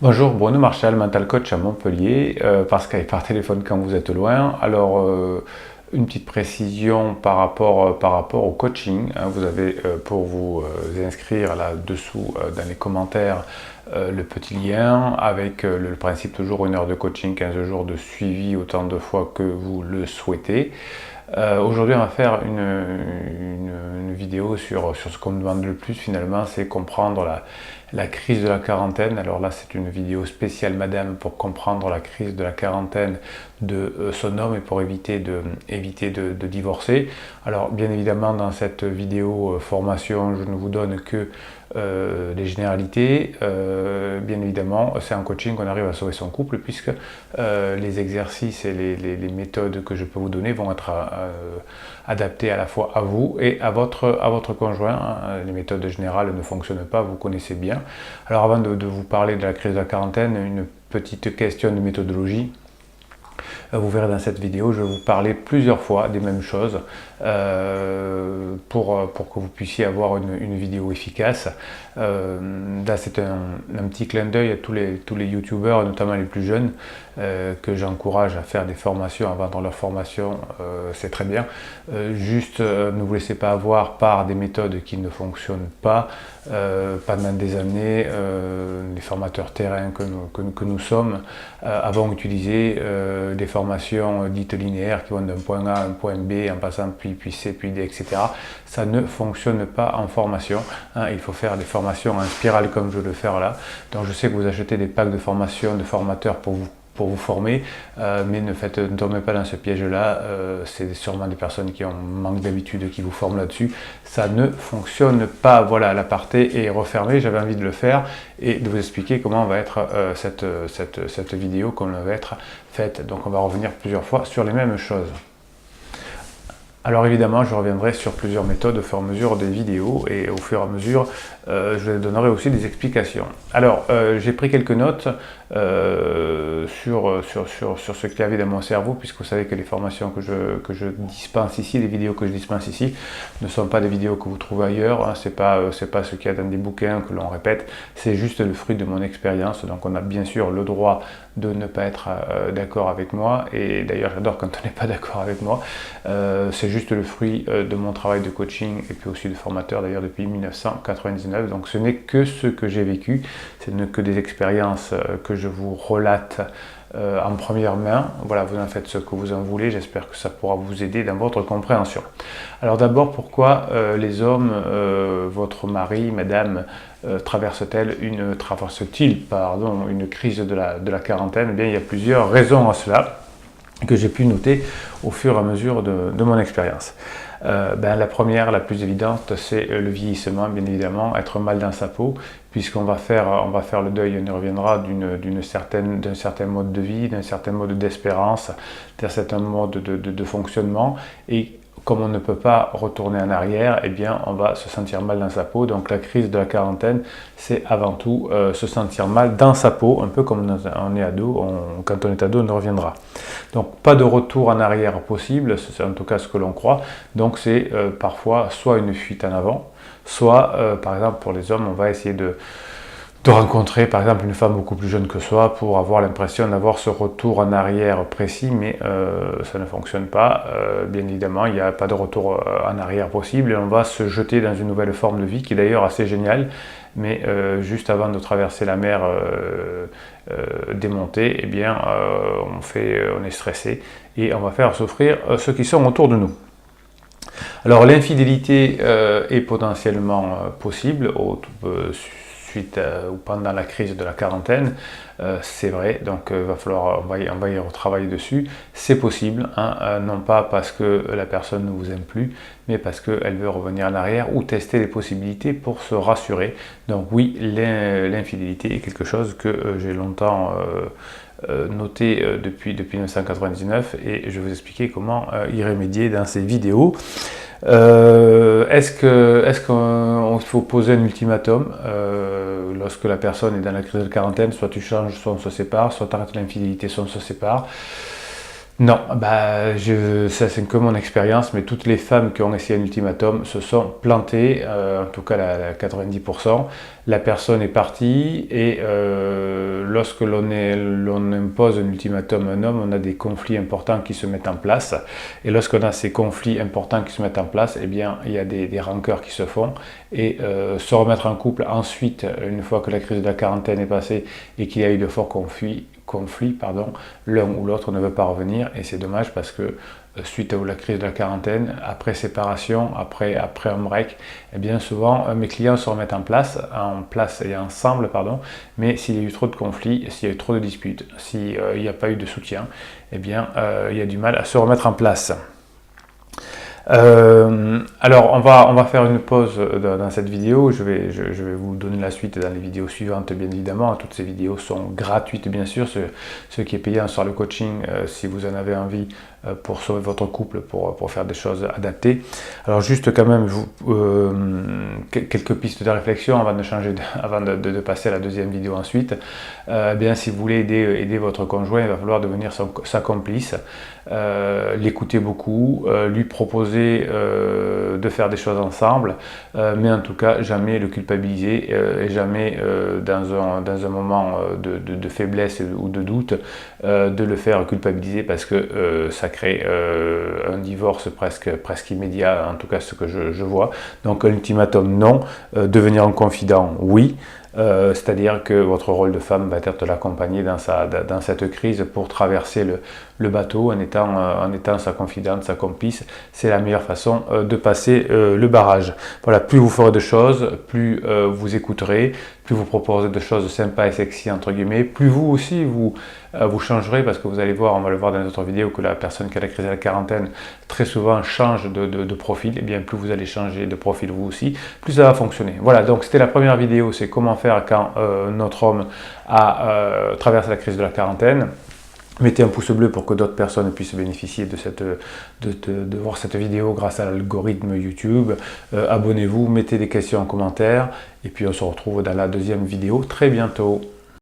Bonjour, Bruno Marchal, mental coach à Montpellier, par Skype, par téléphone quand vous êtes loin. Alors, une petite précision par rapport au coaching. Vous avez pour vous inscrire là-dessous dans les commentaires le petit lien avec le principe toujours 1 heure de coaching, 15 jours de suivi autant de fois que vous le souhaitez. Aujourd'hui, on va faire une vidéo sur ce qu'on me demande le plus finalement, c'est comprendre la crise de la quarantaine. Alors là, c'est une vidéo spéciale madame pour comprendre la crise de la quarantaine de son homme et pour éviter de divorcer. Alors bien évidemment, dans cette vidéo formation, je ne vous donne que les généralités. Bien évidemment, c'est en coaching qu'on arrive à sauver son couple puisque les exercices et les méthodes que je peux vous donner vont être adaptés à la fois à vous et à votre conjoint. Les méthodes générales ne fonctionnent pas, vous connaissez bien. Alors avant de vous parler de la crise de la quarantaine, une petite question de méthodologie. Vous verrez dans cette vidéo, je vais vous parler plusieurs fois des mêmes choses pour que vous puissiez avoir une vidéo efficace. Là, c'est un petit clin d'œil à tous les youtubeurs, notamment les plus jeunes, que j'encourage à faire des formations, à vendre leur formation, c'est très bien. Juste, ne vous laissez pas avoir par des méthodes qui ne fonctionnent pas pendant des années. Les formateurs terrain que nous sommes avons utilisé des formations dites linéaires qui vont d'un point A à un point B en passant puis C, puis D, etc. Ça ne fonctionne pas en formation. Il faut faire des formations en spirale comme je veux le faire là. Donc je sais que vous achetez des packs de formation de formateurs pour vous former, mais ne tombez pas dans ce piège-là. C'est sûrement des personnes qui ont manque d'habitude qui vous forment là-dessus. Ça ne fonctionne pas. Voilà, l'aparté est refermé. J'avais envie de le faire et de vous expliquer comment va être cette vidéo, comment va être faite. Donc on va revenir plusieurs fois sur les mêmes choses. Alors évidemment, je reviendrai sur plusieurs méthodes au fur et à mesure des vidéos et au fur et à mesure, je donnerai aussi des explications. Alors, j'ai pris quelques notes sur ce qu'il y avait dans mon cerveau, puisque vous savez que les formations que je dispense ici, les vidéos que je dispense ici, ne sont pas des vidéos que vous trouvez ailleurs, c'est pas ce qu'il y a dans des bouquins que l'on répète, c'est juste le fruit de mon expérience. Donc on a bien sûr le droit de ne pas être d'accord avec moi, et d'ailleurs j'adore quand on n'est pas d'accord avec moi. C'est juste le fruit de mon travail de coaching et puis aussi de formateur d'ailleurs depuis 1999. Donc ce n'est que ce que j'ai vécu, ce n'est que des expériences que je vous relate en première main. Voilà, vous en faites ce que vous en voulez, j'espère que ça pourra vous aider dans votre compréhension. Alors d'abord, pourquoi les hommes, votre mari, madame, traverse-t-il une crise de la quarantaine? Eh bien, il y a plusieurs raisons à cela que j'ai pu noter au fur et à mesure de mon expérience. La première, la plus évidente, c'est le vieillissement, bien évidemment, être mal dans sa peau, puisqu'on va faire le deuil, on y reviendra, d'un certain mode de vie, d'un certain mode d'espérance, d'un certain mode de fonctionnement, et comme on ne peut pas retourner en arrière, eh bien, on va se sentir mal dans sa peau. Donc la crise de la quarantaine, c'est avant tout se sentir mal dans sa peau, un peu comme on est ado, quand on est ado, on y reviendra. Donc pas de retour en arrière possible, c'est en tout cas ce que l'on croit. Donc c'est parfois soit une fuite en avant, soit par exemple pour les hommes, on va essayer de rencontrer par exemple une femme beaucoup plus jeune que soi pour avoir l'impression d'avoir ce retour en arrière précis, mais ça ne fonctionne pas. Bien évidemment, il n'y a pas de retour en arrière possible et on va se jeter dans une nouvelle forme de vie qui est d'ailleurs assez géniale, mais juste avant de traverser la mer démontée, eh bien, on est stressé et on va faire souffrir ceux qui sont autour de nous. Alors l'infidélité est potentiellement possible suite ou pendant la crise de la quarantaine, c'est vrai, donc va falloir, on va y retravailler dessus. C'est possible, non pas parce que la personne ne vous aime plus, mais parce qu'elle veut revenir en arrière ou tester les possibilités pour se rassurer. Donc oui, l'infidélité est quelque chose que j'ai longtemps noté depuis 1999 et je vais vous expliquer comment y remédier dans ces vidéos. Est-ce qu'il faut poser un ultimatum lorsque la personne est dans la crise de quarantaine? Soit tu changes, soit on se sépare, soit tu arrêtes l'infidélité, soit on se sépare. Non, ça c'est que mon expérience, mais toutes les femmes qui ont essayé un ultimatum se sont plantées, en tout cas la 90%. La personne est partie et lorsque l'on impose un ultimatum à un homme, on a des conflits importants qui se mettent en place. Et lorsqu'on a ces conflits importants qui se mettent en place, eh bien, il y a des rancœurs qui se font. Et se remettre en couple ensuite, une fois que la crise de la quarantaine est passée et qu'il y a eu de forts conflits, l'un ou l'autre ne veut pas revenir. Et c'est dommage parce que suite à la crise de la quarantaine, après séparation, après un break, eh bien souvent mes clients se remettent en place et ensemble, mais s'il y a eu trop de conflits, s'il y a eu trop de disputes, s'il n'y a pas eu de soutien, eh bien il y a du mal à se remettre en place. Alors on va faire une pause dans cette vidéo, je vais vous donner la suite dans les vidéos suivantes bien évidemment. Toutes ces vidéos sont gratuites bien sûr, ce qui est payant sur le coaching si vous en avez envie pour sauver votre couple, pour faire des choses adaptées. Alors juste quand même quelques pistes de réflexion avant de passer à la deuxième vidéo ensuite. Bien si vous voulez aider votre conjoint, il va falloir devenir sa complice, l'écouter beaucoup, lui proposer de faire des choses ensemble, mais en tout cas jamais le culpabiliser et jamais dans un moment de faiblesse ou de doute de le faire culpabiliser parce que ça crée un divorce presque immédiat, en tout cas ce que je vois. Donc un ultimatum non, devenir un confident oui. C'est-à-dire que votre rôle de femme va être de l'accompagner dans cette crise pour traverser le bateau en étant sa confidente, sa complice. C'est la meilleure façon de passer le barrage. Voilà, plus vous ferez de choses, plus vous écouterez, plus vous proposerez de choses sympas et sexy entre guillemets, plus vous aussi vous changerez parce que vous allez voir, on va le voir dans les autres vidéos, que la personne qui a la crise de la quarantaine très souvent change de profil. Et bien plus vous allez changer de profil vous aussi, plus ça va fonctionner. Voilà, donc c'était la première vidéo, c'est comment faire quand notre homme a traversé la crise de la quarantaine. Mettez un pouce bleu pour que d'autres personnes puissent bénéficier de voir cette vidéo grâce à l'algorithme YouTube. Abonnez-vous, mettez des questions en commentaire et puis on se retrouve dans la deuxième vidéo très bientôt.